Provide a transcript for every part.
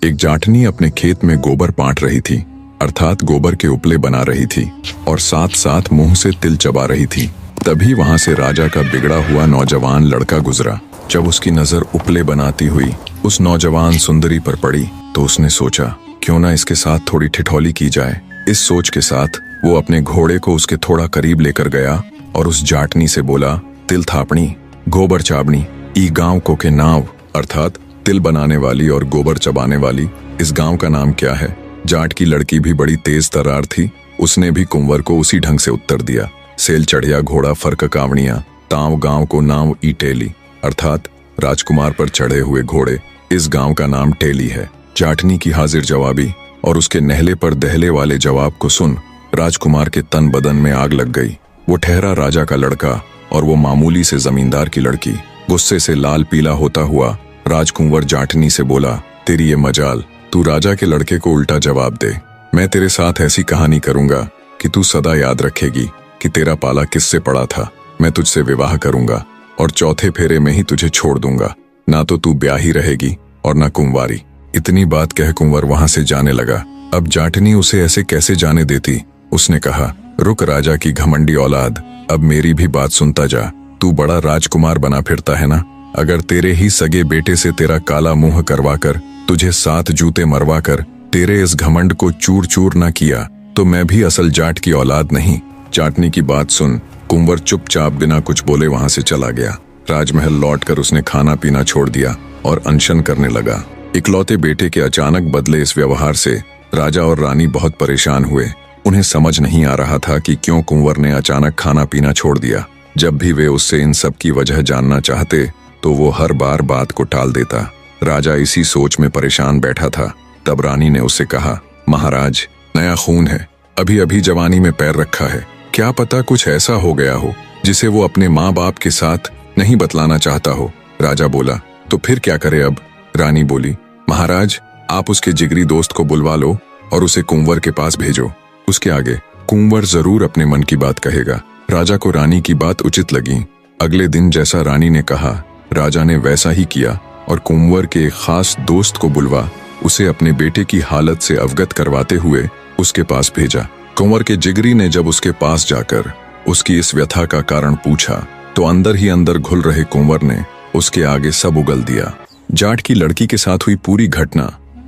एक जाटनी अपने खेत में गोबर पाट रही थी, अर्थात गोबर के उपले बना रही थी और साथ साथ मुंह से तिल चबा रही थी। तभी वहां से राजा का बिगड़ा हुआ नौजवान लड़का गुजरा। जब उसकी नजर उपले बनाती हुई उस नौजवान सुंदरी पर पड़ी तो उसने सोचा, क्यों ना इसके साथ थोड़ी ठिठोली की जाए। इस सोच के साथ वो अपने घोड़े को उसके थोड़ा करीब लेकर गया और उस जाटनी से बोला, तिल थापनी, गोबर चाबनी, ई गांव को के नाव, अर्थात तिल बनाने वाली और गोबर चबाने वाली इस गांव का नाम क्या है। जाट की लड़की भी बड़ी तेज तर्रार थी, उसने भी कुंवर को उसी ढंग से उत्तर दिया, सेल चढ़िया घोड़ा फर्क कावड़िया, ताव गांव को नाम ई टेली, अर्थात राजकुमार पर चढ़े हुए घोड़े इस गांव का नाम टेली है। जाटनी की हाजिर जवाबी और उसके नहले पर दहले वाले जवाब को सुन राजकुमार के तन बदन में आग लग गई। वो ठहरा राजा का लड़का और वो मामूली से जमींदार की लड़की। गुस्से से लाल पीला होता हुआ राजकुंवर जाटनी से बोला, तेरी ये मजाल, तू राजा के लड़के को उल्टा जवाब दे। मैं तेरे साथ ऐसी कहानी करूंगा कि तू सदा याद रखेगी कि तेरा पाला किससे पड़ा था। मैं तुझसे विवाह करूंगा और चौथे फेरे में ही तुझे छोड़ दूंगा। ना तो तू ब्याही रहेगी और ना कुंवारी। इतनी बात कह कुंवर वहां से जाने लगा। अब जाटनी उसे ऐसे कैसे जाने देती। उसने कहा, रुक राजा की घमंडी औलाद, अब मेरी भी बात सुनता जा। तू बड़ा राजकुमार बना फिरता है ना। अगर तेरे ही सगे बेटे से तेरा काला मुंह करवाकर, तुझे 7 जूते मरवाकर तेरे इस घमंड को चूर चूर ना किया तो मैं भी असल जाट की औलाद नहीं। जाटनी की बात सुन कुंवर चुपचाप बिना कुछ बोले वहां से चला गया। राजमहल लौटकर उसने खाना पीना छोड़ दिया और अनशन करने लगा। इकलौते बेटे के अचानक बदले इस व्यवहार से राजा और रानी बहुत परेशान हुए। उन्हें समझ नहीं आ रहा था कि क्यों कुंवर ने अचानक खाना पीना छोड़ दिया। जब भी वे उससे इन सब की वजह जानना चाहते तो वो हर बार बात को टाल देता। राजा इसी सोच में परेशान बैठा था। तब रानी ने उससे कहा, महाराज, नया खून है, अभी अभी जवानी में पैर रखा है, क्या पता कुछ ऐसा हो गया हो जिसे वो अपने माँ बाप के साथ नहीं बतलाना चाहता हो। राजा बोला, तो फिर क्या करे अब। रानी बोली, महाराज, आप उसके जिगरी दोस्त को बुलवा लो और उसे कुंवर के पास भेजो। उसके आगे कुंवर जरूर अपने मन की बात कहेगा। राजा को रानी की बात उचित लगी। अगले दिन जैसा रानी ने कहा राजा ने वैसा ही किया और कुंवर के एक खास दोस्त को बुलवा उसे अपने बेटे की हालत से अवगत करवाते हुए उसके पास भेजा। कुंवर के जिगरी ने जब उसके पास जाकर उसकी इस व्यथा का कारण पूछा तो अंदर ही अंदर घुल रहे कुंवर ने उसके आगे सब उगल दिया। जाट की लड़की के साथ हुई पूरी घटना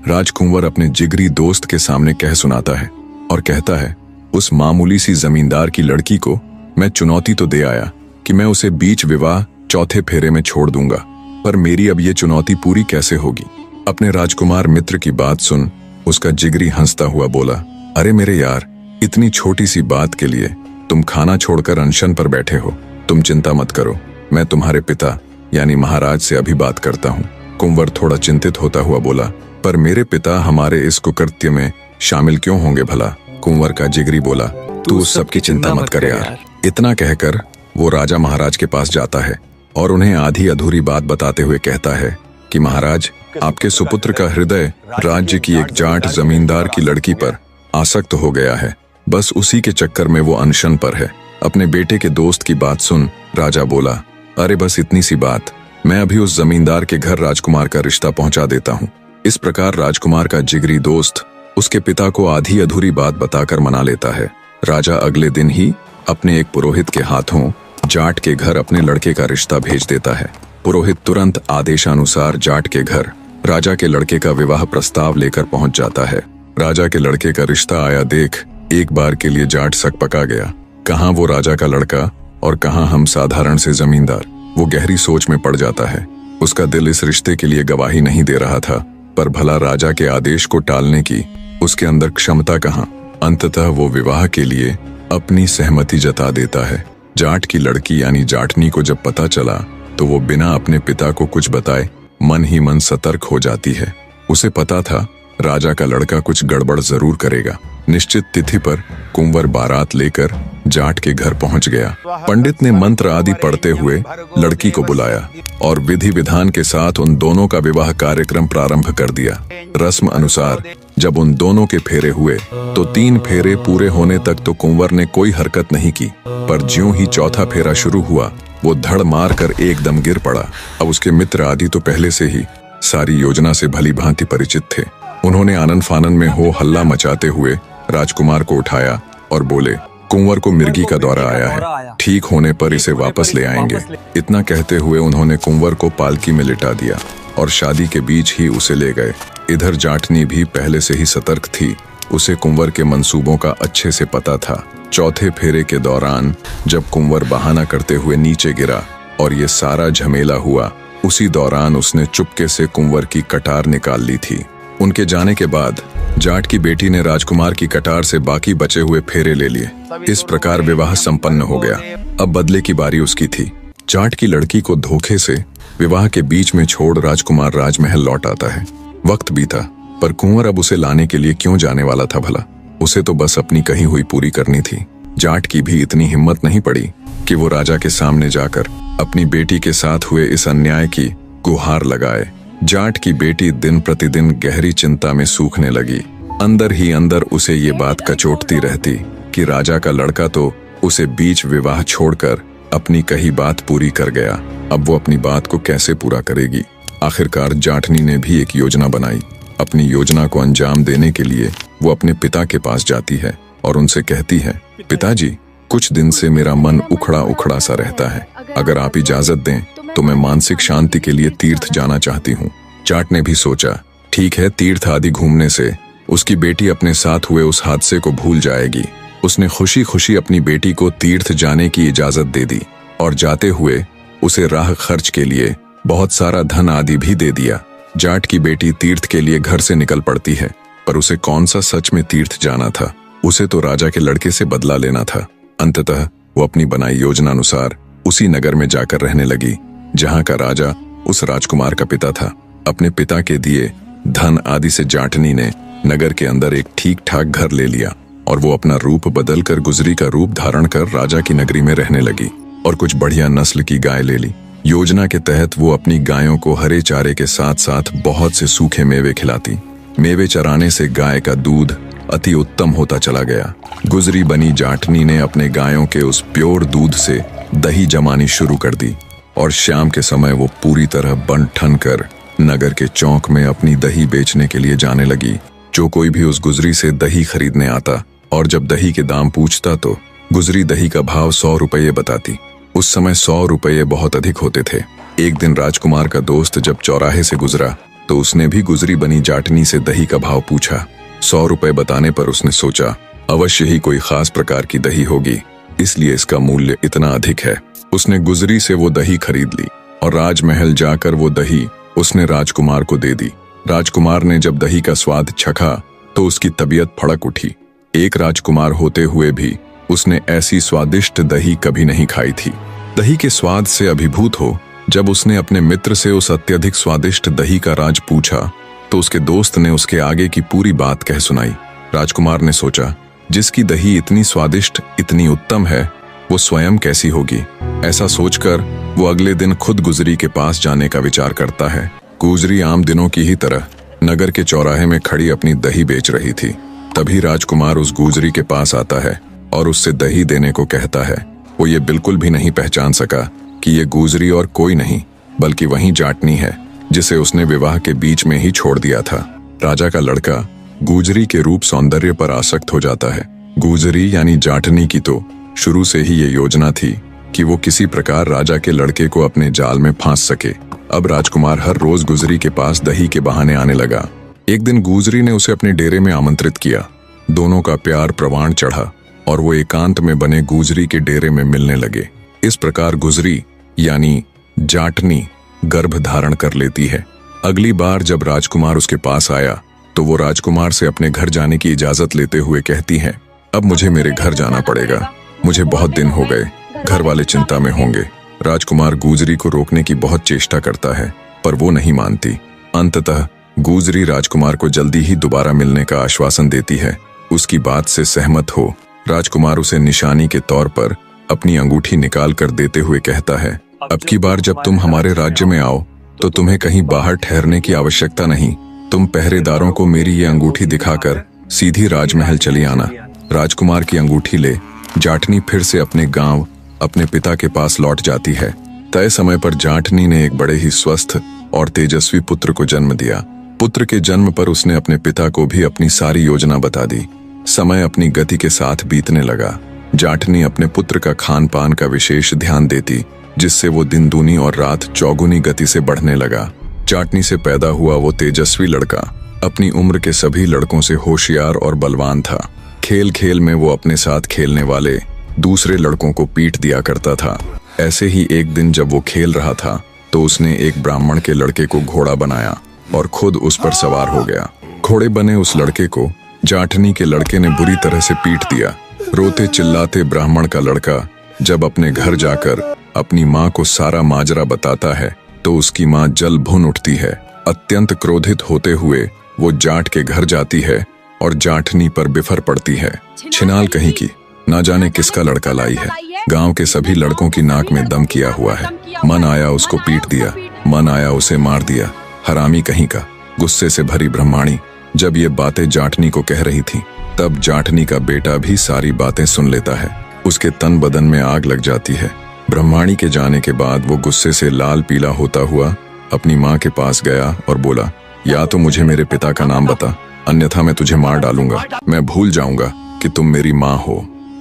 राजकुंवर अपने जिगरी दोस्त के सामने कह सुनाता है और कहता है, उस मामूली सी जमींदार की लड़की को मैं चुनौती तो दे आया कि मैं उसे बीच विवाह चौथे फेरे में छोड़ दूंगा, पर मेरी अब ये चुनौती पूरी कैसे होगी। अपने राजकुमार मित्र की बात सुन उसका जिगरी हंसता हुआ बोला, अरे मेरे यार, इतनी छोटी सी बात के लिए तुम खाना छोड़कर अनशन पर बैठे हो। तुम चिंता मत करो, मैं तुम्हारे पिता यानी महाराज से अभी बात करता हूँ। कुंवर थोड़ा चिंतित होता हुआ बोला, पर मेरे पिता हमारे इस कुकृत्य में शामिल क्यों होंगे भला। कुंवर का जिगरी बोला, तू उस सब की चिंता मत कर यार। इतना कहकर वो राजा महाराज के पास जाता है और उन्हें आधी अधूरी बात बताते हुए कहता है कि महाराज, आपके सुपुत्र का हृदय राज्य की एक जाट जमींदार की लड़की पर आसक्त हो गया है। बस उसी के चक्कर में वो अनशन पर है। अपने बेटे के दोस्त की बात सुन राजा बोला, अरे बस इतनी सी बात, मैं अभी उस जमींदार के घर राजकुमार का रिश्ता पहुंचा देता हूँ। इस प्रकार राजकुमार का जिगरी दोस्त उसके पिता को आधी अधूरी बात बताकर मना लेता है। राजा अगले दिन ही अपने एक पुरोहित के हाथों जाट के घर अपने लड़के का रिश्ता भेज देता है। पुरोहित तुरंत आदेशानुसार जाट के घर राजा के लड़के का विवाह प्रस्ताव लेकर पहुंच जाता है। राजा के लड़के का रिश्ता आया देख एक बार के लिए जाट सक पका गया। कहाँ वो राजा का लड़का और कहाँ हम साधारण से जमींदार। वो गहरी सोच में पड़ जाता है। उसका दिल इस रिश्ते के लिए गवाही नहीं दे रहा था, पर भला राजा के आदेश को टालने की उसके अंदर क्षमता कहाँ। अंततः वो विवाह के लिए अपनी सहमति जता देता है। जाट की लड़की यानी जाटनी को जब पता चला तो वो बिना अपने पिता को कुछ बताए मन ही मन सतर्क हो जाती है। उसे पता था राजा का लड़का कुछ गड़बड़ जरूर करेगा। निश्चित तिथि पर कुंवर बारात लेकर जाट के घर पहुंच गया। पंडित ने मंत्र आदि पढ़ते हुए लड़की को बुलाया और विधि विधान के साथ उन दोनों का विवाह कार्यक्रम प्रारंभ कर दिया। रस्म अनुसार जब उन दोनों के फेरे हुए तो 3 फेरे पूरे होने तक तो कुंवर ने कोई हरकत नहीं की, पर ज्यों ही चौथा फेरा शुरू हुआ वो धड़ मार कर एकदम गिर पड़ा। अब उसके मित्र आदि तो पहले से ही सारी योजना से भली भांति परिचित थे। उन्होंने आनन फानन में हो हल्ला मचाते हुए राजकुमार को उठाया और बोले, कुंवर को मिर्गी का दौरा आया है, ठीक होने पर इसे वापस ले आएंगे। इतना कहते हुए उन्होंने कुंवर को पालकी में लिटा दिया और शादी के बीच ही उसे ले गए। इधर जाटनी भी पहले से ही सतर्क थी। उसे कुंवर के मंसूबों का अच्छे से पता था। चौथे फेरे के दौरान जब कुंवर बहाना करते हुए नीचे गिरा और ये सारा झमेला हुआ, उसी दौरान उसने चुपके से कुंवर की कटार निकाल ली थी। उनके जाने के बाद जाट की बेटी ने राजकुमार की कटार से बाकी बचे हुए फेरे ले लिए। इस प्रकार विवाह संपन्न हो गया। अब बदले की बारी उसकी थी। जाट की लड़की को धोखे से विवाह के बीच में छोड़ राजकुमार राजमहल लौट आता है। वक्त बीता, पर कुंवर अब उसे लाने के लिए क्यों जाने वाला था भला? उसे तो बस अपनी कही हुई पूरी करनी थी। जाट की भी इतनी हिम्मत नहीं पड़ी कि वो राजा के सामने जाकर अपनी बेटी के साथ हुए इस अन्याय की गुहार लगाए। जाट की बेटी दिन प्रतिदिन गहरी चिंता में सूखने लगी। अंदर ही अंदर उसे ये बात कचोटती रहती कि राजा का लड़का तो उसे बीच विवाह छोड़कर अपनी कही बात पूरी कर गया। अब वो अपनी बात को कैसे पूरा करेगी? आखिरकार जाटनी ने भी एक योजना बनाई। अपनी योजना को अंजाम देने के लिए वो अपने पिता के पास जाती है और उनसे कहती है, पिताजी, कुछ दिन से मेरा मन उखड़ा उखड़ा सा रहता है। अगर आप इजाजत दें तो मैं मानसिक शांति के लिए तीर्थ जाना चाहती हूँ। जाट ने भी सोचा, ठीक है, तीर्थ आदि घूमने से उसकी बेटी अपने साथ हुए उस हादसे को भूल जाएगी। उसने खुशी खुशी अपनी बेटी को तीर्थ जाने की इजाजत दे दी और जाते हुए उसे राह खर्च के लिए बहुत सारा धन आदि भी दे दिया। जाट की बेटी तीर्थ के लिए घर से निकल पड़ती है, पर उसे कौन सा सच में तीर्थ जाना था? उसे तो राजा के लड़के से बदला लेना था। अंततः वो अपनी बनाई योजना अनुसार उसी नगर में जाकर रहने लगी जहां का राजा उस राजकुमार का पिता था। अपने पिता के दिए धन आदि से जाटनी ने नगर के अंदर एक ठीक ठाक घर ले लिया और वो अपना रूप बदलकर गुजरी का रूप धारण कर राजा की नगरी में रहने लगी और कुछ बढ़िया नस्ल की गाय ले ली। योजना के तहत वो अपनी गायों को हरे चारे के साथ साथ बहुत से सूखे मेवे खिलाती। मेवे चराने से गाय का दूध अति उत्तम होता चला गया। गुजरी बनी जाटनी ने अपने गायों के उस प्योर दूध से दही जमानी शुरू कर दी और शाम के समय वो पूरी तरह बन ठन कर नगर के चौक में अपनी दही बेचने के लिए जाने लगी। जो कोई भी उस गुजरी से दही खरीदने आता और जब दही के दाम पूछता तो गुजरी दही का भाव 100 रुपये बताती। उस समय 100 रुपये बहुत अधिक होते थे। एक दिन राजकुमार का दोस्त जब चौराहे से गुजरा तो उसने भी गुजरी बनी जाटनी से दही का भाव पूछा। 100 रुपये बताने पर उसने सोचा, अवश्य ही कोई खास प्रकार की दही होगी, इसलिए इसका मूल्य इतना अधिक है। उसने गुजरी से वो दही खरीद ली और राजमहल जाकर वो दही उसने राजकुमार को दे दी। राजकुमार ने जब दही का स्वाद चखा तो उसकी तबीयत फड़क उठी। एक राजकुमार होते हुए भी उसने ऐसी स्वादिष्ट दही कभी नहीं खाई थी। दही के स्वाद से अभिभूत हो जब उसने अपने मित्र से उस अत्यधिक स्वादिष्ट दही का राज पूछा तो उसके दोस्त ने उसके आगे की पूरी बात कह सुनाई। राजकुमार ने सोचा, जिसकी दही इतनी स्वादिष्ट, इतनी उत्तम है, वो स्वयं कैसी होगी? ऐसा सोचकर वो अगले दिन खुद गुजरी के पास जाने का विचार करता है। गुजरी आम दिनों की ही तरह नगर के चौराहे में खड़ी अपनी दही बेच रही थी। तभी राजकुमार उस गुजरी के पास आता है और उससे दही देने को कहता है। वो ये बिल्कुल भी नहीं पहचान सका कि ये गुजरी और कोई नहीं बल्कि वही जाटनी है जिसे उसने विवाह के बीच में ही छोड़ दिया था। राजा का लड़का गुजरी के रूप सौंदर्य पर आसक्त हो जाता है। गुजरी यानी जाटनी की तो शुरू से ही ये योजना थी कि वो किसी प्रकार राजा के लड़के को अपने जाल में फांस सके। अब राजकुमार हर रोज गुजरी के पास दही के बहाने आने लगा। एक दिन गुजरी ने उसे अपने डेरे में आमंत्रित किया। दोनों का प्यार प्रवान चढ़ा और वो एकांत में बने गुजरी के डेरे में मिलने लगे। इस प्रकार गुजरी यानी जाटनी गर्भ धारण कर लेती है। अगली बार जब राजकुमार उसके पास आया तो वो राजकुमार से अपने घर जाने की इजाजत लेते हुए कहती है, अब मुझे मेरे घर जाना पड़ेगा, मुझे बहुत दिन हो गए, घर वाले चिंता में होंगे। राजकुमार गुजरी को रोकने की बहुत चेष्टा करता है पर वो नहीं मानती। अंततः गुजरी राजकुमार को जल्दी ही दोबारा मिलने का आश्वासन देती है। उसकी बात से सहमत हो राजकुमार उसे निशानी के तौर पर अपनी अंगूठी निकाल कर देते हुए कहता है, अब की बार जब तुम हमारे राज्य में आओ तो तुम्हें कहीं बाहर ठहरने की आवश्यकता नहीं। तुम पहरेदारों को मेरी ये अंगूठी दिखाकर सीधी राजमहल चली आना। राजकुमार की अंगूठी ले जाटनी फिर से अपने गांव अपने पिता के पास लौट जाती है। तय समय पर जाटनी ने एक बड़े ही स्वस्थ और तेजस्वी पुत्र को जन्म दिया। पुत्र के जन्म पर उसने अपने पिता को भी अपनी सारी योजना बता दी। समय अपनी गति के साथ बीतने लगा। जाटनी अपने पुत्र का खान पान का विशेष ध्यान देती, जिससे वो दिन दूनी और रात चौगुनी गति से बढ़ने लगा। जाटनी से पैदा हुआ वो तेजस्वी लड़का अपनी उम्र के सभी लड़कों से होशियार और बलवान था। खेल खेल में वो अपने साथ खेलने वाले दूसरे लड़कों को पीट दिया करता था। ऐसे ही एक दिन जब वो खेल रहा था तो उसने एक ब्राह्मण के लड़के को घोड़ा बनाया और खुद उस पर सवार हो गया। घोड़े बने उस लड़के को जाटनी के लड़के ने बुरी तरह से पीट दिया। रोते चिल्लाते ब्राह्मण का लड़का जब अपने घर जाकर अपनी माँ को सारा माजरा बताता है तो उसकी माँ जल भुन उठती है। अत्यंत क्रोधित होते हुए वो जाट के घर जाती है और जाटनी पर बिफर पड़ती है। छिनाल कहीं की, ना जाने किसका लड़का लाई है। गांव के सभी लड़कों की नाक में दम किया हुआ है। मन आया उसको पीट दिया, मन आया उसे मार दिया। हरामी कहीं का। गुस्से से भरी ब्रह्माणी जब ये बातें जाटनी को कह रही थी, तब जाटनी का बेटा भी सारी बातें सुन लेता है। उसके तन बदन में आग लग जाती है। ब्रह्माणी के जाने के बाद वो गुस्से से लाल पीला होता हुआ अपनी माँ के पास गया और बोला, या तो मुझे मेरे पिता का नाम बता, अन्यथा मैं तुझे मार डालूंगा। मैं भूल जाऊंगा कि तुम मेरी माँ हो।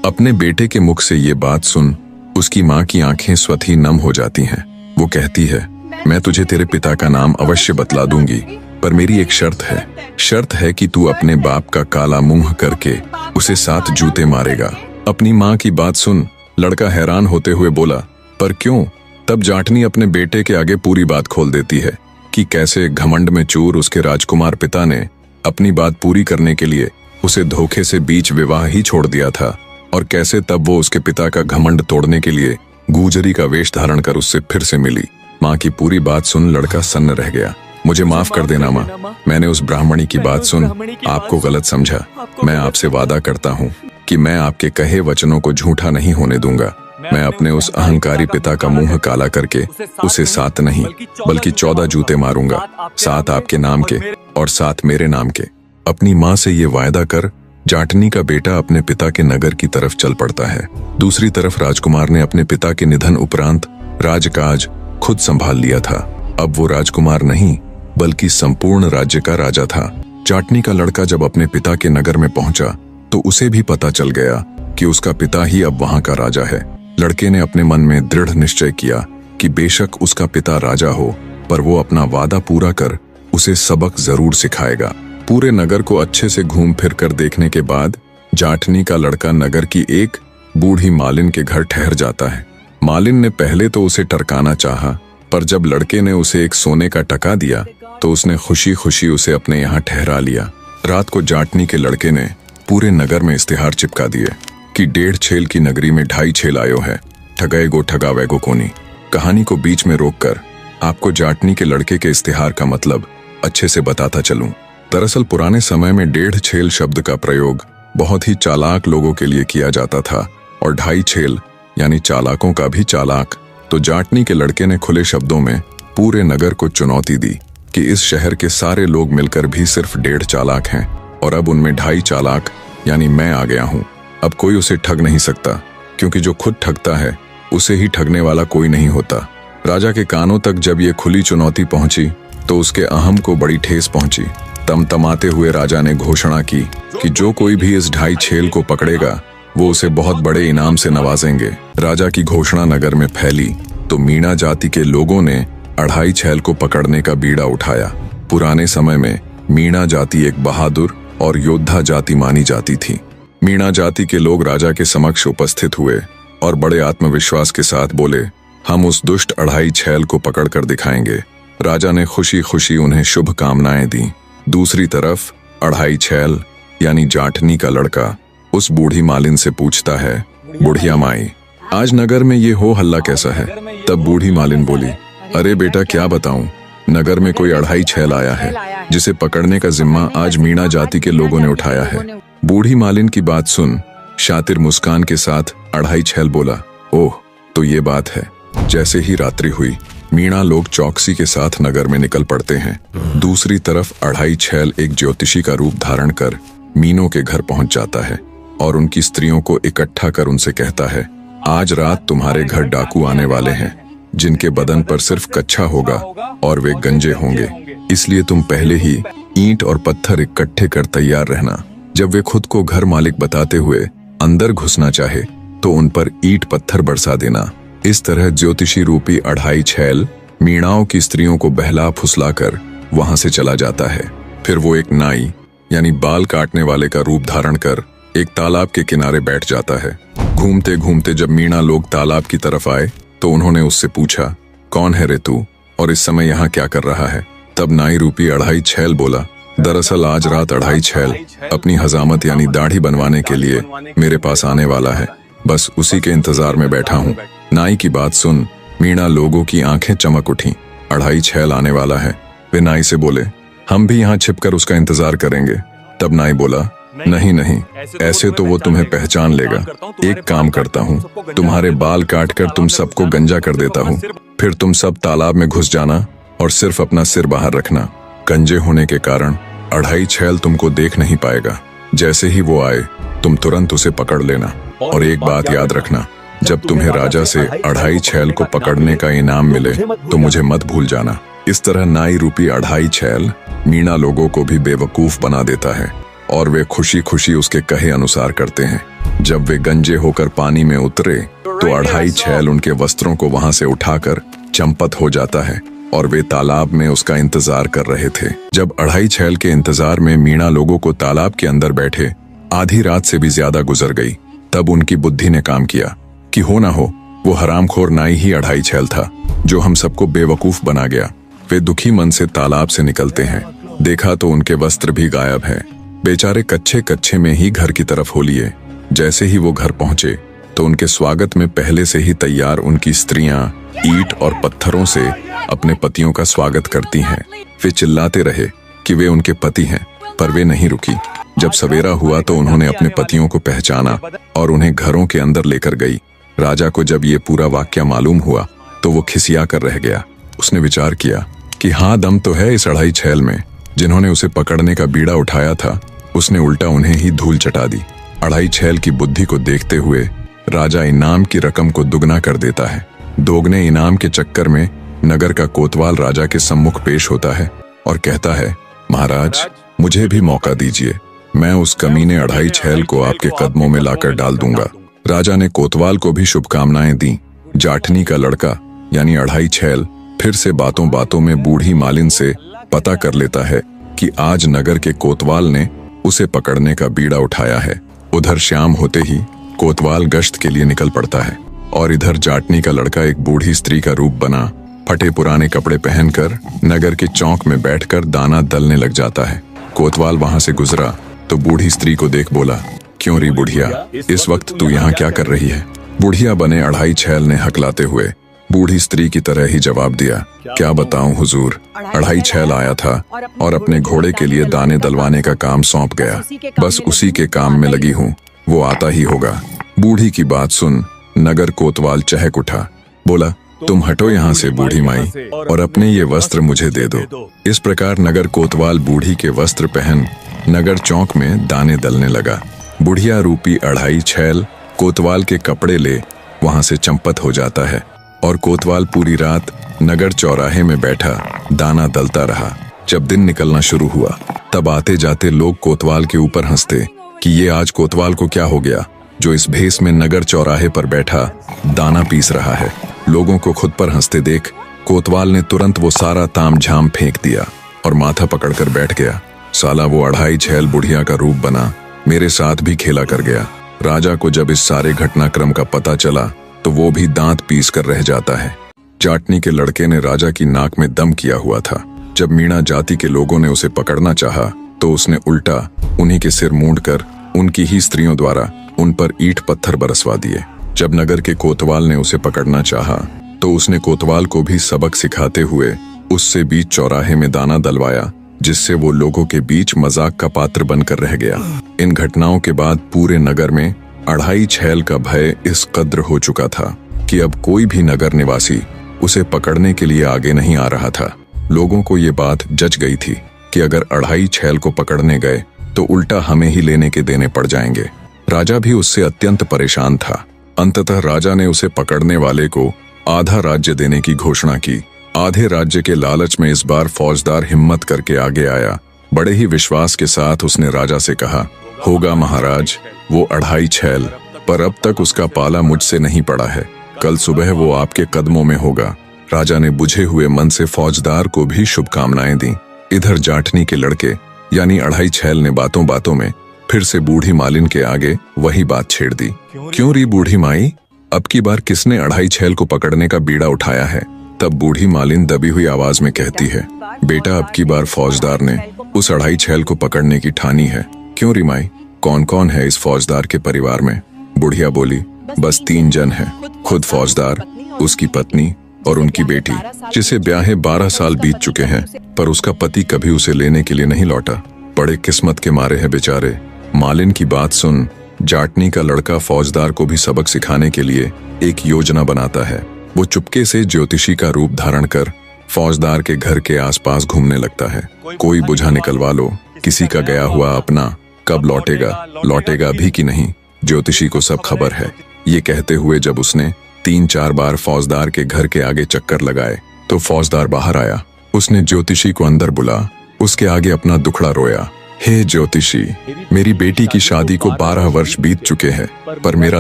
अपने बेटे के मुख से ये बात सुन उसकी माँ की आंखें स्वतः ही नम हो जाती हैं। वो कहती है, मैं तुझे तेरे पिता का नाम अवश्य बतला दूंगी, पर मेरी एक शर्त है कि तू अपने बाप का काला मुंह करके उसे 7 जूते मारेगा। अपनी माँ की बात सुन लड़का हैरान होते हुए बोला, पर क्यों? तब जाटनी अपने बेटे के आगे पूरी बात खोल देती है कि कैसे घमंड में चूर उसके राजकुमार पिता ने अपनी बात पूरी करने के लिए उसे धोखे से बीच विवाह ही छोड़ दिया था, और कैसे तब वो उसके पिता का घमंड तोड़ने के लिए गुजरी का वेश धारण कर उससे फिर से मिली। माँ की पूरी बात सुन लड़का सन्न रह गया। मुझे माफ कर देना माँ, मैंने उस ब्राह्मणी की बात सुन आपको गलत समझा। मैं आपसे वादा करता हूँ कि मैं आपके कहे वचनों को झूठा नहीं होने दूंगा। मैं अपने उस अहंकारी पिता का मुंह काला करके उसे 7 नहीं बल्कि 14 जूते मारूंगा, 7 आपके नाम के और 7 मेरे नाम के। अपनी माँ से ये वायदा कर जाटनी का बेटा अपने पिता के नगर की तरफ चल पड़ता है। दूसरी तरफ राजकुमार ने अपने पिता के निधन उपरांत राजकाज खुद संभाल लिया था। अब वो राजकुमार नहीं बल्कि संपूर्ण राज्य का राजा था। जाटनी का लड़का जब अपने पिता के नगर में पहुंचा तो उसे भी पता चल गया कि उसका पिता ही अब वहां का राजा है। लड़के ने अपने मन में दृढ़ निश्चय किया कि बेशक उसका पिता राजा हो, पर वो अपना वादा पूरा कर उसे सबक जरूर सिखाएगा। पूरे नगर को अच्छे से घूम फिर कर देखने के बाद जाटनी का लड़का नगर की एक बूढ़ी मालिन के घर ठहर जाता है। मालिन ने पहले तो उसे टरकाना चाहा, पर जब लड़के ने उसे एक सोने का टका दिया तो उसने खुशी खुशी उसे अपने यहाँ ठहरा लिया। रात को जाटनी के लड़के ने पूरे नगर में इश्तिहार चिपका दिए कि 1.5 छेल की नगरी में 2.5 छेल आयो है, ठगाए गो ठगावे गो कोनी। कहानी को बीच में रोककर आपको जाटनी के लड़के के इश्तिहार का मतलब अच्छे से बताता चलूं। दरअसल पुराने समय में 1.5 छेल शब्द का प्रयोग बहुत ही चालाक लोगों के लिए किया जाता था, और 2.5 छेल यानी चालाकों का भी चालाक। तो जाटनी के लड़के ने खुले शब्दों में पूरे नगर को चुनौती दी कि इस शहर के सारे लोग मिलकर भी सिर्फ 1.5 चालाक हैं, और अब उनमें 2.5 चालाक यानी मैं आ गया हूं। अब कोई उसे ठग नहीं सकता, क्योंकि जो खुद ठगता है उसे ही ठगने वाला कोई नहीं होता। राजा के कानों तक जब ये खुली चुनौती पहुंची तो उसके अहम को बड़ी ठेस पहुंची। तमतमाते हुए राजा ने घोषणा की कि जो कोई भी इस 2.5 छेल को पकड़ेगा वो उसे बहुत बड़े इनाम से नवाजेंगे। राजा की घोषणा नगर में फैली तो मीणा जाति के लोगों ने 2.5 छेल को पकड़ने का बीड़ा उठाया। पुराने समय में मीणा जाति एक बहादुर और योद्धा जाति मानी जाती थी। मीणा जाति के लोग राजा के समक्ष उपस्थित हुए और बड़े आत्मविश्वास के साथ बोले, हम उस दुष्ट 2.5 छेल को पकड़ कर दिखाएंगे। राजा ने खुशी खुशी उन्हें शुभ कामनाएं दी। दूसरी तरफ 2.5 छेल यानी जाटनी का लड़का उस बूढ़ी मालिन से पूछता है, बुढ़िया माई, आज नगर में ये हो हल्ला कैसा है? तब बूढ़ी मालिन बोली, अरे बेटा क्या बताऊं, नगर में कोई 2.5 छेल आया है जिसे पकड़ने का जिम्मा आज मीणा जाति के लोगों ने उठाया है। बूढ़ी मालिन की बात सुन शातिर मुस्कान के साथ 2.5 छेल बोला, ओह तो ये बात है। जैसे ही रात्रि हुई मीणा लोग चौकसी के साथ नगर में निकल पड़ते हैं। दूसरी तरफ 2.5 छेल एक ज्योतिषी का रूप धारण कर मीनों के घर पहुंच जाता है और उनकी स्त्रियों को इकट्ठा कर उनसे कहता है, आज रात तुम्हारे घर डाकू आने वाले हैं जिनके बदन पर सिर्फ कच्छा होगा और वे गंजे होंगे। इसलिए तुम पहले ही ईंट और पत्थर इकट्ठे कर तैयार रहना। जब वे खुद को घर मालिक बताते हुए अंदर घुसना चाहे तो उन पर ईंट पत्थर बरसा देना। इस तरह ज्योतिषी रूपी अढ़ाई छैल मीणाओं की स्त्रियों को बहला फुसलाकर वहां से चला जाता है। फिर वो एक नाई यानी बाल काटने वाले का रूप धारण कर एक तालाब के किनारे बैठ जाता है। घूमते घूमते जब मीणा लोग तालाब की तरफ आए तो उन्होंने उससे पूछा, कौन है रे तू और इस समय यहाँ क्या कर रहा है? तब नाई रूपी अढ़ाई छैल बोला, दरअसल आज रात अढ़ाई छैल अपनी हजामत यानी दाढ़ी बनवाने के लिए मेरे पास आने वाला है, बस उसी के इंतजार में बैठा हूँ। नाई की बात सुन मीणा लोगों की आंखें चमक उठी। अढ़ाई छैल आने वाला है। वे नाई से बोले, हम भी यहाँ छिपकर उसका इंतजार करेंगे। तब नाई बोला, नहीं नहीं, ऐसे तो वो तुम्हें पहचान लेगा। एक काम करता हूँ, तुम्हारे बाल काटकर तुम सबको गंजा कर देता हूँ, फिर तुम सब तालाब में घुस जाना और सिर्फ अपना सिर बाहर रखना। गंजे होने के कारण अढ़ाई छैल तुमको देख नहीं पाएगा। जैसे ही वो आए तुम तुरंत उसे पकड़ लेना। और एक बात याद रखना, जब तुम्हें राजा से अढ़ाई छैल को पकड़ने का इनाम मिले तो मुझे मत भूल जाना। इस तरह नाई रूपी अढ़ाई छैल मीणा लोगों को भी बेवकूफ बना देता है और वे खुशी खुशी उसके कहे अनुसार करते हैं। जब वे गंजे होकर पानी में उतरे तो अढ़ाई छैल उनके वस्त्रों को वहां से उठाकर चंपत हो जाता है और वे तालाब में उसका इंतजार कर रहे थे। जब अढ़ाई छैल के इंतजार में मीणा लोगों को तालाब के अंदर बैठे आधी रात से भी ज्यादा गुजर गई, तब उनकी बुद्धि ने काम किया कि हो ना हो वो हरामखोर नाई ही अढ़ाई छैल था जो हम सबको बेवकूफ बना गया। वे दुखी मन से तालाब से निकलते हैं। देखा तो उनके वस्त्र भी गायब हैं। बेचारे कच्चे कच्चे में ही घर की तरफ हो लिए। जैसे ही वो घर पहुंचे तो उनके स्वागत में पहले से ही तैयार उनकी स्त्रियां ईंट और पत्थरों से अपने पतियों का स्वागत करती हैं। वे चिल्लाते रहे कि वे उनके पति हैं, पर वे नहीं रुकी। जब सवेरा हुआ तो उन्होंने अपने पतियों को पहचाना और उन्हें घरों के अंदर लेकर गई। राजा को जब ये पूरा वाक्या मालूम हुआ तो वो खिसिया कर रह गया। उसने विचार किया कि हाँ, दम तो है इस अढ़ाई छैल में। जिन्होंने उसे पकड़ने का बीड़ा उठाया था उसने उल्टा उन्हें ही धूल चटा दी। अढ़ाई छैल की बुद्धि को देखते हुए राजा इनाम की रकम को दुगना कर देता है। दोगुने इनाम के चक्कर में नगर का कोतवाल राजा के सम्मुख पेश होता है और कहता है, महाराज मुझे भी मौका दीजिए, मैं उस कमीने अढ़ाई छैल को आपके कदमों में लाकर डाल दूंगा। राजा ने कोतवाल को भी शुभकामनाएं दी। जाठनी का लड़का यानी अढ़ाई छैल फिर से बातों बातों में बूढ़ी मालिन से पता कर लेता है कि आज नगर के कोतवाल ने उसे पकड़ने का बीड़ा उठाया है। उधर शाम होते ही कोतवाल गश्त के लिए निकल पड़ता है और इधर जाटनी का लड़का एक बूढ़ी स्त्री का रूप बना फटे पुराने कपड़े पहनकर नगर के चौक में बैठकर दाना दलने लग जाता है। कोतवाल वहां से गुजरा तो बूढ़ी स्त्री को देख बोला, क्यों री बुढ़िया, इस वक्त तू यहाँ क्या कर रही है? बुढ़िया बने अढ़ाई छैल ने हकलाते हुए बूढ़ी स्त्री की तरह ही जवाब दिया, क्या बताऊं हुजूर, अढ़ाई छैल आया था और अपने घोड़े के लिए दाने दलवाने का काम सौंप गया, बस उसी के काम में लगी हूँ, वो आता ही होगा। बूढ़ी की बात सुन नगर कोतवाल चहक उठा, बोला, तुम हटो यहाँ से बूढ़ी माई और अपने ये वस्त्र मुझे दे दो। इस प्रकार नगर कोतवाल बूढ़ी के वस्त्र पहन नगर चौक में दाने दलने लगा। बुढ़िया रूपी अढ़ाई छैल कोतवाल के कपड़े ले वहां से चंपत हो जाता है और कोतवाल पूरी रात नगर चौराहे में बैठा दाना दलता रहा। जब दिन निकलना शुरू हुआ तब आते जाते लोग कोतवाल के ऊपर हंसते कि ये आज कोतवाल को क्या हो गया जो इस भेष में नगर चौराहे पर बैठा दाना पीस रहा है। लोगों को खुद पर हंसते देख कोतवाल ने तुरंत वो सारा ताम झाम फेंक दिया और माथा पकड़कर बैठ गया। साला वो अढ़ाई छैल बुढ़िया का रूप बना मेरे साथ भी खेला कर गया। राजा को जब इस सारे घटनाक्रम का पता चला तो वो भी दांत पीस कर रह जाता है। जाटनी के लड़के ने राजा की नाक में दम किया हुआ था। जब मीणा जाति के लोगों ने उसे पकड़ना चाहा तो उसने उल्टा उन्हीं के सिर मूंडकर उनकी ही स्त्रियों द्वारा उन पर ईंट पत्थर बरसवा दिए। जब नगर के कोतवाल ने उसे पकड़ना चाहा तो उसने कोतवाल को भी सबक सिखाते हुए उससे बीच चौराहे में दाना दलवाया, जिससे वो लोगों के बीच मजाक का पात्र बनकर रह गया। इन घटनाओं के बाद पूरे नगर में अढ़ाई छैल का भय इस कद्र हो चुका था कि अब कोई भी नगर निवासी उसे पकड़ने के लिए आगे नहीं आ रहा था। लोगों को ये बात जच गई थी कि अगर अढ़ाई छैल को पकड़ने गए तो उल्टा हमें ही लेने के देने पड़ जाएंगे। राजा भी उससे अत्यंत परेशान था। अंततः राजा ने उसे पकड़ने वाले को आधा राज्य देने की घोषणा की आधे राज्य के लालच में इस बार फौजदार हिम्मत करके आगे आया। बड़े ही विश्वास के साथ उसने राजा से कहा, होगा महाराज, वो अढ़ाई छैल, पर अब तक उसका पाला मुझसे नहीं पड़ा है। कल सुबह वो आपके कदमों में होगा। राजा ने बुझे हुए मन से फौजदार को भी शुभकामनाएं दी। इधर जाटनी के लड़के यानी अढ़ाई छैल ने बातों बातों में फिर से बूढ़ी मालिन के आगे वही बात छेड़ दी। क्यों री बूढ़ी माई, अब की बार किसने अढ़ाई छैल को पकड़ने का बीड़ा उठाया है? तब बूढ़ी मालिन दबी हुई आवाज में कहती है, बेटा अब की बार फौजदार ने उस अढ़ाई छैल को पकड़ने की ठानी है। क्यों री माई, कौन कौन है इस फौजदार के परिवार में? बुढ़िया बोली, बस 3 जन हैं, खुद फौजदार, उसकी पत्नी और उनकी बेटी, जिसे ब्याहे 12 साल बीत चुके हैं, पर उसका पति कभी उसे लेने के लिए नहीं लौटा। बड़े किस्मत के मारे हैं बेचारे। मालिन की बात सुन जाटनी का लड़का फौजदार को भी सबक सिखाने के लिए एक योजना बनाता है। वो चुपके से ज्योतिषी का रूप धारण कर फौजदार के घर के आसपास घूमने लगता है। कोई बुझा निकलवा लो, किसी का गया हुआ अपना कब लौटेगा भी कि नहीं, ज्योतिषी को सब खबर है। ये कहते हुए जब उसने 3-4 बार फौजदार के घर के आगे चक्कर लगाए तो फौजदार बाहर आया। उसने ज्योतिषी को अंदर बुला उसके आगे अपना दुखड़ा रोया। हे ज्योतिषी, मेरी बेटी की शादी को 12 वर्ष बीत चुके हैं, पर मेरा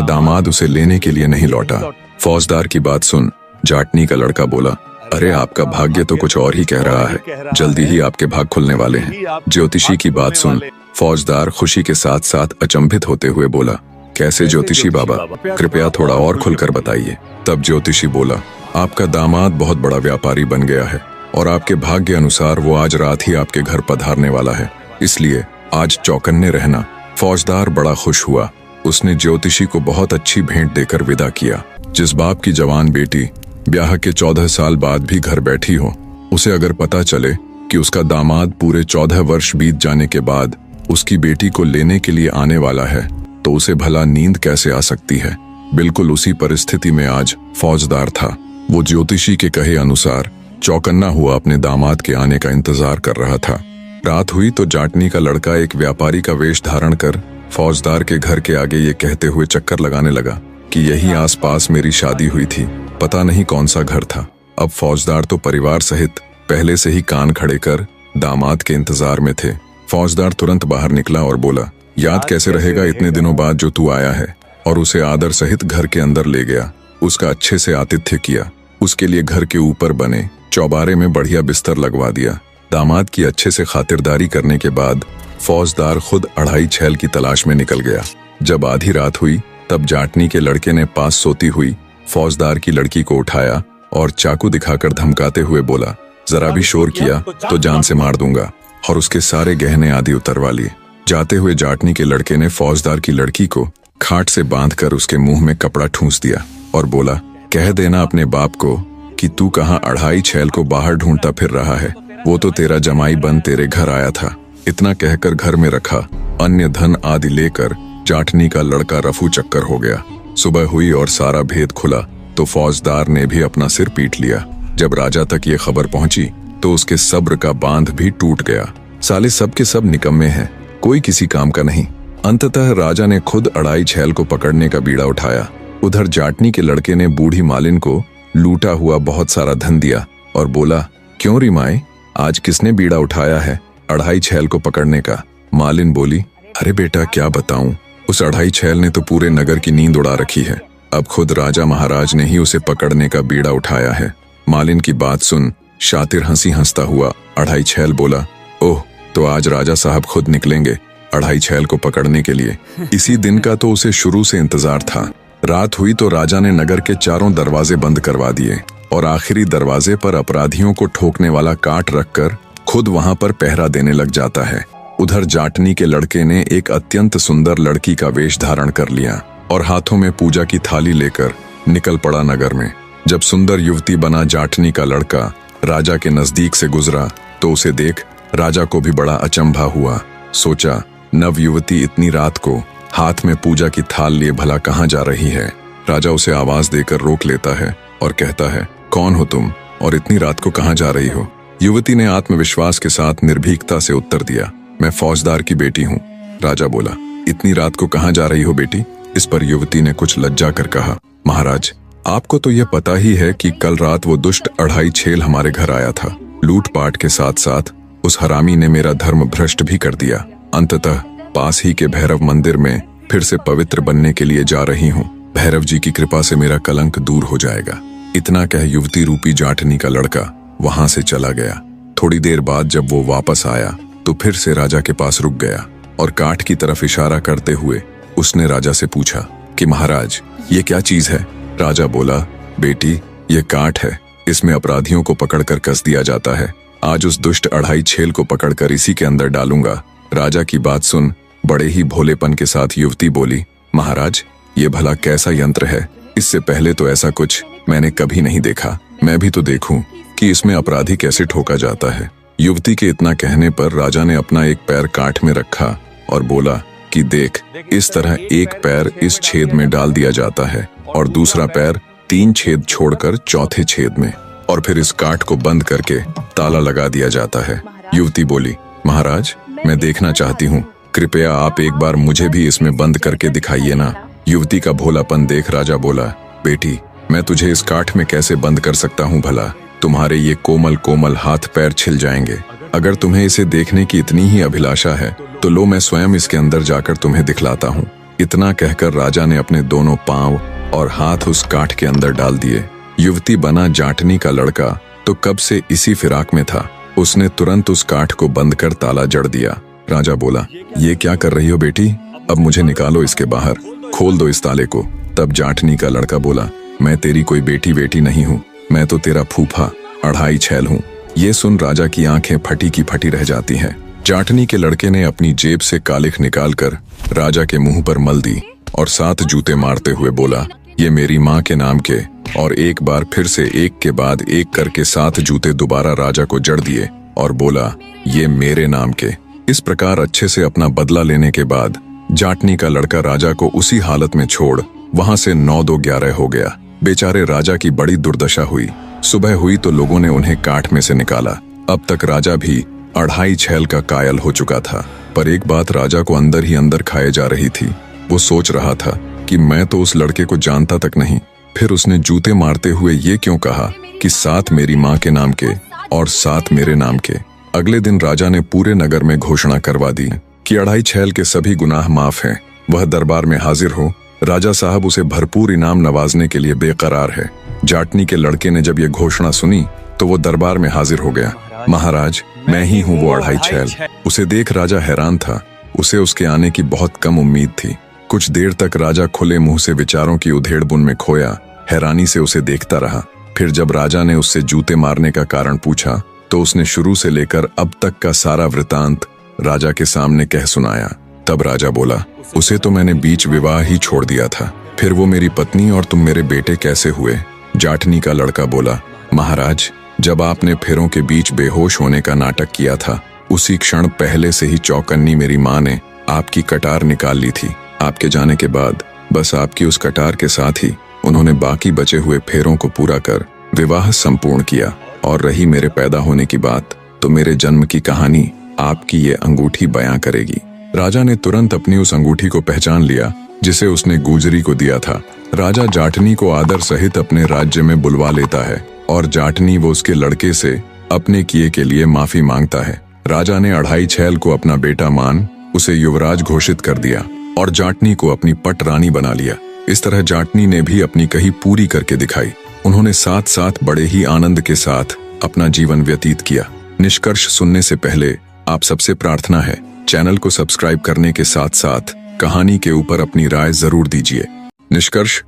दामाद उसे लेने के लिए नहीं लौटा। फौजदार की बात सुन जाटनी का लड़का बोला, अरे आपका भाग्य तो कुछ और ही कह रहा है, जल्दी ही आपके भाग खुलने वाले हैं। ज्योतिषी की बात सुन फौजदार खुशी के साथ साथ अचंभित होते हुए बोला, कैसे ज्योतिषी बाबा, कृपया थोड़ा और खुलकर बताइए। तब ज्योतिषी बोला, आपका दामाद बहुत बड़ा व्यापारी बन गया है और आपके भाग्य अनुसार वो आज रात ही आपके घर पधारने वाला है, इसलिए आज चौकन्ने रहना। फौजदार बड़ा खुश हुआ। उसने ज्योतिषी को बहुत अच्छी भेंट देकर विदा किया। जिस बाप की जवान बेटी ब्याह के 14 साल बाद भी घर बैठी हो, उसे अगर पता चले कि उसका दामाद पूरे 14 वर्ष बीत जाने के बाद उसकी बेटी को लेने के लिए आने वाला है, तो उसे भला नींद कैसे आ सकती है। बिल्कुल उसी परिस्थिति में आज फौजदार था। वो ज्योतिषी के कहे अनुसार चौकन्ना हुआ अपने दामाद के आने का इंतजार कर रहा था। रात हुई तो जाटनी का लड़का एक व्यापारी का वेश धारण कर फौजदार के घर के आगे ये कहते हुए चक्कर लगाने लगा कि यही आसपास मेरी शादी हुई थी, पता नहीं कौन सा घर था। अब फौजदार तो परिवार सहित पहले से ही कान खड़े कर दामाद के इंतजार में थे। फौजदार तुरंत बाहर निकला और बोला, याद कैसे रहेगा इतने दिनों बाद जो तू आया है, और उसे आदर सहित घर के अंदर ले गया। उसका अच्छे से आतिथ्य किया, उसके लिए घर के ऊपर बने चौबारे में बढ़िया बिस्तर लगवा दिया। दामाद की अच्छे से खातिरदारी करने के बाद फौजदार खुद अढ़ाई छैल की तलाश में निकल गया। जब आधी रात हुई तब जाटनी के लड़के ने पास सोती हुई फौजदार की लड़की को उठाया और चाकू दिखाकर धमकाते हुए बोला, जरा भी शोर किया तो जान से मार दूंगा, और उसके सारे गहने आदि उतरवा लिए। जाते हुए जाटनी के लड़के ने फौजदार की लड़की को खाट से बांधकर उसके मुंह में कपड़ा ठूंस दिया और बोला, कह देना अपने बाप को कि तू कहाँ अढ़ाई छैल को बाहर ढूंढता फिर रहा है, वो तो तेरा जमाई बन तेरे घर आया था। इतना कहकर घर में रखा अन्य धन आदि लेकर जाटनी का लड़का रफू चक्कर हो गया। सुबह हुई और सारा भेद खुला तो फौजदार ने भी अपना सिर पीट लिया। जब राजा तक ये खबर पहुंची तो उसके सब्र का बांध भी टूट गया। साले सब के सब निकम्मे हैं, कोई किसी काम का नहीं। अंततः राजा ने खुद अढ़ाई छैल को पकड़ने का बीड़ा उठाया। उधर जाटनी के लड़के ने बूढ़ी मालिन को लूटा हुआ बहुत सारा धन दिया और बोला, क्यों री माए, आज किसने बीड़ा उठाया है अढ़ाई छैल को पकड़ने का? मालिन बोली, अरे बेटा क्या बताऊं, उस अढ़ाई छैल ने तो पूरे नगर की नींद उड़ा रखी है। अब खुद राजा महाराज ने ही उसे पकड़ने का बीड़ा उठाया है। मालिन की बात सुन शातिर हंसी हंसता हुआ अढ़ाई छैल बोला, ओह, तो आज राजा साहब खुद निकलेंगे अढ़ाई छैल को पकड़ने के लिए। इसी दिन का तो उसे शुरू से इंतजार था। रात हुई तो राजा ने नगर के चारों दरवाजे बंद करवा दिए और आखिरी दरवाजे पर अपराधियों को ठोकने वाला काट रखकर खुद वहां पर पहरा देने लग जाता है। उधर जाटनी के लड़के ने एक अत्यंत सुंदर लड़की का वेश धारण कर लिया और हाथों में पूजा की थाली लेकर निकल पड़ा नगर में। जब सुंदर युवती बना जाटनी का लड़का राजा के नजदीक से गुजरा तो उसे देख राजा को भी बड़ा अचंभा हुआ। सोचा, नव युवती इतनी रात को हाथ में पूजा की थाल लिए भला कहाँ जा रही है। राजा उसे आवाज देकर रोक लेता है और कहता है, कौन हो तुम और इतनी रात को कहाँ जा रही हो? युवती ने आत्मविश्वास के साथ निर्भीकता से उत्तर दिया, मैं फौजदार की बेटी हूँ। राजा बोला, इतनी रात को कहाँ जा रही हो बेटी? इस पर युवती ने कुछ लज्जा कर कहा, महाराज, आपको तो यह पता ही है कि कल रात वो दुष्ट अढ़ाई छेल हमारे घर आया था। लूटपाट के साथ साथ उस हरामी ने मेरा धर्म भ्रष्ट भी कर दिया। अंततः पास ही के भैरव मंदिर में फिर से पवित्र बनने के लिए जा रही हूँ। भैरव जी की कृपा से मेरा कलंक दूर हो जाएगा। इतना कह युवती रूपी जाटनी का लड़का वहां से चला गया। थोड़ी देर बाद जब वो वापस आया तो फिर से राजा के पास रुक गया और काठ की तरफ इशारा करते हुए उसने राजा से पूछा कि महाराज, ये क्या चीज है? राजा बोला, बेटी, ये काठ है, इसमें अपराधियों को पकड़कर कस दिया जाता है। आज उस दुष्ट अढ़ाई छेल को पकड़कर इसी के अंदर डालूंगा। राजा की बात सुन बड़े ही भोलेपन के साथ युवती बोली, महाराज, ये भला कैसा यंत्र है? इससे पहले तो ऐसा कुछ मैंने कभी नहीं देखा। मैं भी तो देखूं कि इसमें अपराधी कैसे ठोका जाता है। युवती के इतना कहने पर राजा ने अपना एक पैर काठ में रखा और बोला कि देख, इस तरह एक पैर इस छेद में डाल दिया जाता है और दूसरा पैर 3 छेद छोड़कर चौथे छेद में, और फिर इस काठ को बंद करके ताला लगा दिया जाता है। युवती बोली, महाराज, मैं देखना चाहती हूँ, कृपया आप एक बार मुझे भी इसमें बंद करके दिखाइए ना। युवती का भोलापन देख राजा बोला, बेटी, मैं तुझे इस काठ में कैसे बंद कर सकता हूँ भला? तुम्हारे ये कोमल कोमल हाथ पैर छिल जाएंगे। अगर तुम्हें इसे देखने की इतनी ही अभिलाषा है तो लो, मैं स्वयं इसके अंदर जाकर तुम्हें दिखलाता हूँ। इतना कहकर राजा ने अपने दोनों पांव और हाथ उस काठ के अंदर डाल दिए। युवती बना जाटनी का लड़का तो कब से इसी फिराक में था। उसने तुरंत उस काठ को बंद कर ताला जड़ दिया। राजा बोला, ये क्या कर रही हो बेटी? अब मुझे निकालो इसके बाहर, खोल दो इस ताले को। तब जाटनी का लड़का बोला, मैं तेरी कोई बेटी नहीं हूँ, मैं तो तेरा फूफा अढ़ाई छेल हूँ। ये सुन राजा की आंखें फटी की फटी रह जाती हैं। जाटनी के लड़के ने अपनी जेब से कालिख निकालकर राजा के मुंह पर मल दी और 7 जूते मारते हुए बोला, ये मेरी माँ के नाम के। और एक बार फिर से एक के बाद एक करके 7 जूते दोबारा राजा को जड़ दिए और बोला, ये मेरे नाम के। इस प्रकार अच्छे से अपना बदला लेने के बाद जाटनी का लड़का राजा को उसी हालत में छोड़ वहां से 9-2-11 हो गया। बेचारे राजा की बड़ी दुर्दशा हुई। सुबह हुई तो लोगों ने उन्हें काठ में से निकाला। अब तक राजा भी अढ़ाई छेल का कायल हो चुका था, पर एक बात राजा को अंदर ही अंदर खाए जा रही थी। वो सोच रहा था कि मैं तो उस लड़के को जानता तक नहीं, फिर उसने जूते मारते हुए ये क्यों कहा कि 7 मेरी माँ के नाम के और 7 मेरे नाम के। अगले दिन राजा ने पूरे नगर में घोषणा करवा दी कि अढ़ाई छेल के सभी गुनाह माफ हैं। वह दरबार में हाजिर हो। राजा साहब उसे भरपूर इनाम नवाजने के लिए बेकरार है। जाटनी के लड़के ने जब ये घोषणा सुनी तो वो दरबार में हाजिर हो गया। महाराज, मैं ही हूँ वो अढ़ाई छेल। उसे देख राजा हैरान था। उसे उसके आने की बहुत कम उम्मीद थी। कुछ देर तक राजा खुले मुंह से विचारों की उधेड़-बुन में खोया हैरानी से उसे देखता रहा। फिर जब राजा ने उससे जूते मारने का कारण पूछा तो उसने शुरू से लेकर अब तक का सारा वृतांत राजा के सामने कह सुनाया। तब राजा बोला, उसे तो मैंने बीच विवाह ही छोड़ दिया था, फिर वो मेरी पत्नी और तुम मेरे बेटे कैसे हुए? जाटनी का लड़का बोला, महाराज, जब आपने फेरों के बीच बेहोश होने का नाटक किया था, उसी क्षण पहले से ही चौकन्नी मेरी माँ ने आपकी कटार निकाल ली थी। आपके जाने के बाद बस आपकी उस कटार के साथ ही उन्होंने बाकी बचे हुए फेरों को पूरा कर विवाह संपूर्ण किया। और रही मेरे पैदा होने की बात, तो मेरे जन्म की कहानी आपकी ये अंगूठी बयां करेगी। राजा ने तुरंत अपनी उस अंगूठी को पहचान लिया जिसे उसने गुजरी को दिया था। राजा जाटनी को आदर सहित अपने राज्य में बुलवा लेता है और जाटनी वो उसके लड़के से अपने किए के लिए माफी मांगता है। राजा ने अढ़ाई छेल को अपना बेटा मान उसे युवराज घोषित कर दिया और जाटनी को अपनी पट रानी बना लिया। इस तरह जाटनी ने भी अपनी कही पूरी करके दिखाई। उन्होंने साथ साथ बड़े ही आनंद के साथ अपना जीवन व्यतीत किया। निष्कर्ष सुनने से पहले आप सबसे प्रार्थना है, चैनल को सब्सक्राइब करने के साथ साथ कहानी के ऊपर अपनी राय जरूर दीजिए। निष्कर्ष,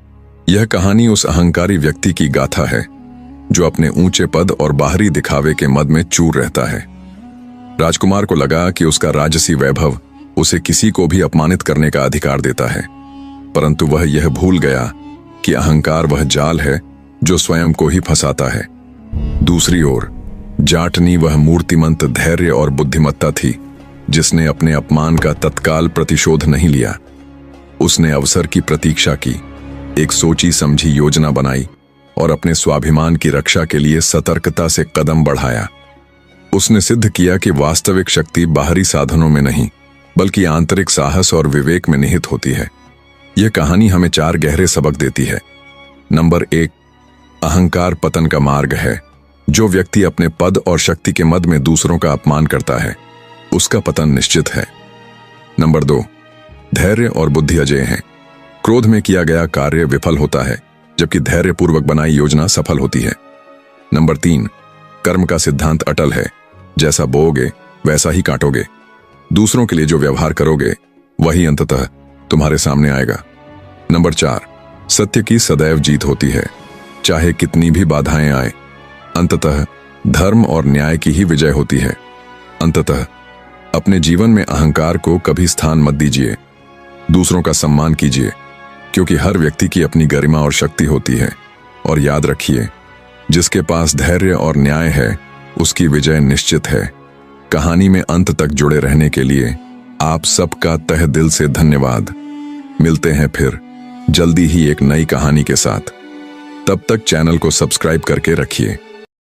यह कहानी उस अहंकारी व्यक्ति की गाथा है जो अपने ऊंचे पद और बाहरी दिखावे के मद में चूर रहता है। राजकुमार को लगा कि उसका राजसी वैभव उसे किसी को भी अपमानित करने का अधिकार देता है, परंतु वह यह भूल गया कि अहंकार वह जाल है जो स्वयं को ही फंसाता है। दूसरी ओर जाटनी वह मूर्तिमंत धैर्य और बुद्धिमत्ता थी जिसने अपने अपमान का तत्काल प्रतिशोध नहीं लिया। उसने अवसर की प्रतीक्षा की, एक सोची समझी योजना बनाई और अपने स्वाभिमान की रक्षा के लिए सतर्कता से कदम बढ़ाया। उसने सिद्ध किया कि वास्तविक शक्ति बाहरी साधनों में नहीं बल्कि आंतरिक साहस और विवेक में निहित होती है। यह कहानी हमें 4 गहरे सबक देती है। नंबर 1, अहंकार पतन का मार्ग है। जो व्यक्ति अपने पद और शक्ति के मद में दूसरों का अपमान करता है, उसका पतन निश्चित है। नंबर 2, धैर्य और बुद्धि अजेय हैं। क्रोध में किया गया कार्य विफल होता है, जबकि धैर्यपूर्वक बनाई योजना सफल होती है। नंबर 3, कर्म का सिद्धांत अटल है। जैसा बोओगे वैसा ही काटोगे। दूसरों के लिए जो व्यवहार करोगे वही अंततः तुम्हारे सामने आएगा। नंबर 4, सत्य की सदैव जीत होती है। चाहे कितनी भी बाधाएं आए, अंततः धर्म और न्याय की ही विजय होती है। अंततः अपने जीवन में अहंकार को कभी स्थान मत दीजिए। दूसरों का सम्मान कीजिए, क्योंकि हर व्यक्ति की अपनी गरिमा और शक्ति होती है। और याद रखिए, जिसके पास धैर्य और न्याय है, उसकी विजय निश्चित है। कहानी में अंत तक जुड़े रहने के लिए आप सबका तहे दिल से धन्यवाद। मिलते हैं फिर जल्दी ही एक नई कहानी के साथ। तब तक चैनल को सब्सक्राइब करके रखिए।